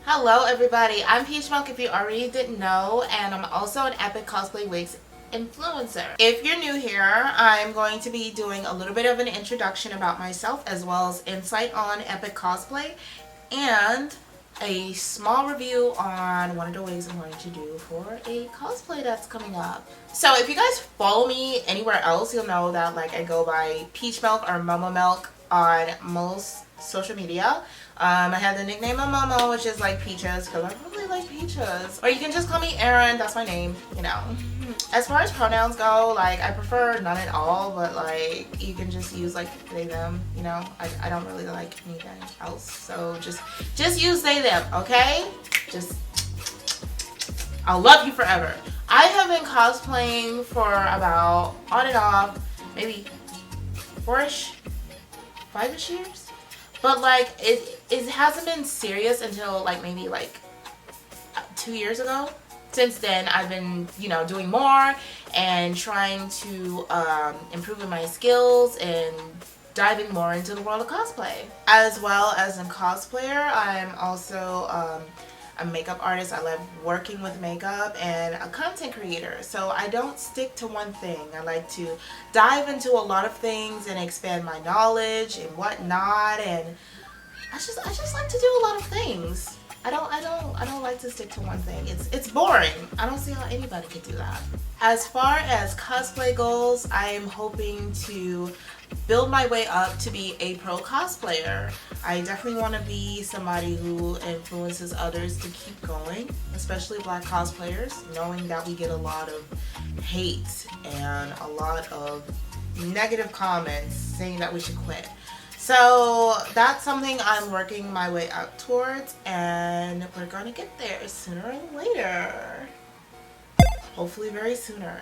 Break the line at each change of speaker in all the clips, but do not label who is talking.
Hello everybody, I'm Peachmelk if you already didn't know, and I'm also an Epic Cosplay Wigs influencer. If you're new here, I'm going to be doing a little bit of an introduction about myself as well as insight on Epic Cosplay and a small review on one of the wigs I'm going to do for a cosplay that's coming up. So if you guys follow me anywhere else, you'll know that I go by Peachmelk or Momo on most social media. I have the nickname of Momo, which is like Peaches, because I really like peaches. Or you can just call me Erin, that's my name, you know. As far as pronouns go, I prefer none at all, but you can just use they, them, you know. I don't really like anything else, so just use they, them, okay? I'll love you forever. I have been cosplaying for about, on and off, maybe 4-ish, 5-ish years. But it hasn't been serious until maybe 2 years ago. Since then, I've been, doing more and trying to improve in my skills and diving more into the world of cosplay. As well as a cosplayer, I'm also a makeup artist. I love working with makeup, and a content creator. So I don't stick to one thing. I like to dive into a lot of things and expand my knowledge and whatnot, and I just like to do a lot of things. I don't like to stick to one thing. It's boring. I don't see how anybody could do that. As far as cosplay goes, I am hoping to build my way up to be a pro cosplayer. I definitely want to be somebody who influences others to keep going, especially Black cosplayers, knowing that we get a lot of hate and a lot of negative comments saying that we should quit. So that's something I'm working my way up towards, and we're gonna get there sooner or later. Hopefully very sooner.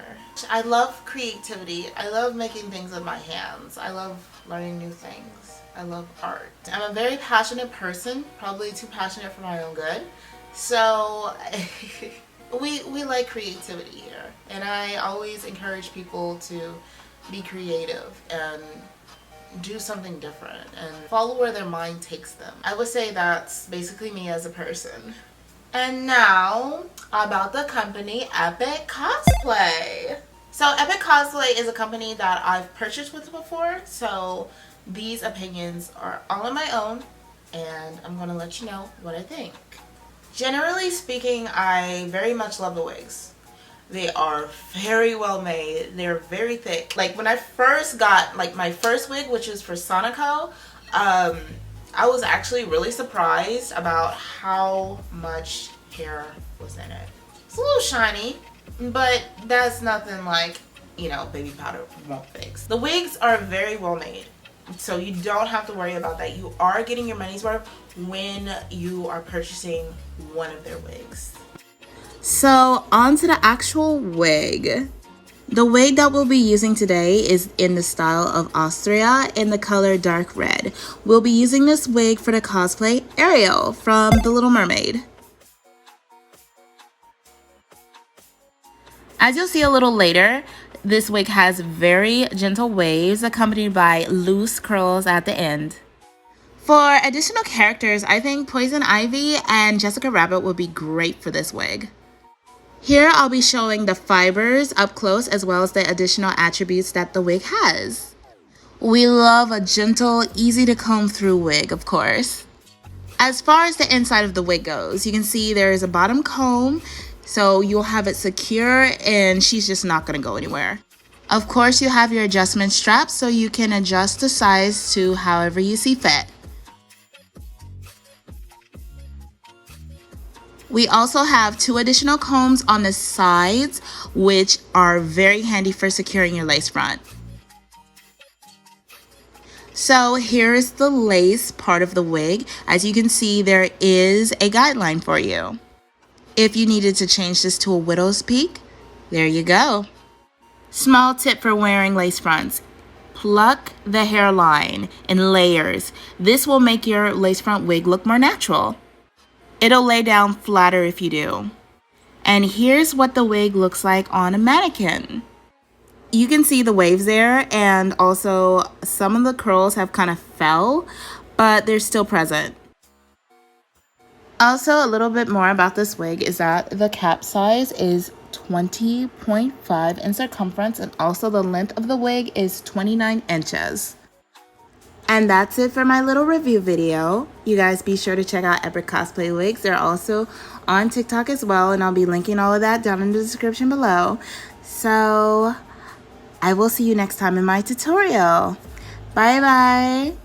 I love creativity. I love making things with my hands. I love learning new things. I love art. I'm a very passionate person, probably too passionate for my own good. So we like creativity here, and I always encourage people to be creative and do something different and follow where their mind takes them. I would say that's basically me as a person. And now about the company Epic Cosplay. So Epic Cosplay is a company that I've purchased with before, so these opinions are all on my own, and I'm gonna let you know what I think. Generally speaking, I very much love the wigs. They are very well made. They're very thick. When I first got my first wig, which is for Sonico, I was actually really surprised about how much hair was in it. It's a little shiny, but that's nothing baby powder won't fix. The wigs are very well made, so you don't have to worry about that. You are getting your money's worth when you are purchasing one of their wigs. So on to the actual wig. The wig that we'll be using today is in the style of Astraea in the color dark red. We'll be using this wig for the cosplay Ariel from The Little Mermaid. As you'll see a little later, this wig has very gentle waves accompanied by loose curls at the end. For additional characters, I think Poison Ivy and Jessica Rabbit would be great for this wig. Here I'll be showing the fibers up close as well as the additional attributes that the wig has. We love a gentle, easy to comb through wig, of course. As far as the inside of the wig goes, you can see there is a bottom comb, so you'll have it secure and she's just not going to go anywhere. Of course, you have your adjustment strap so you can adjust the size to however you see fit. We also have 2 additional combs on the sides, which are very handy for securing your lace front. So here is the lace part of the wig. As you can see, there is a guideline for you. If you needed to change this to a widow's peak, there you go. Small tip for wearing lace fronts. Pluck the hairline in layers. This will make your lace front wig look more natural. It'll lay down flatter if you do. And here's what the wig looks like on a mannequin. You can see the waves there, and also some of the curls have kind of fell, but they're still present. Also, a little bit more about this wig is that the cap size is 20.5 in circumference, and also the length of the wig is 29 inches. And that's it for my little review video. You guys be sure to check out Epic Cosplay Wigs. They're also on TikTok as well, and I'll be linking all of that down in the description below. So I will see you next time in my tutorial. Bye bye.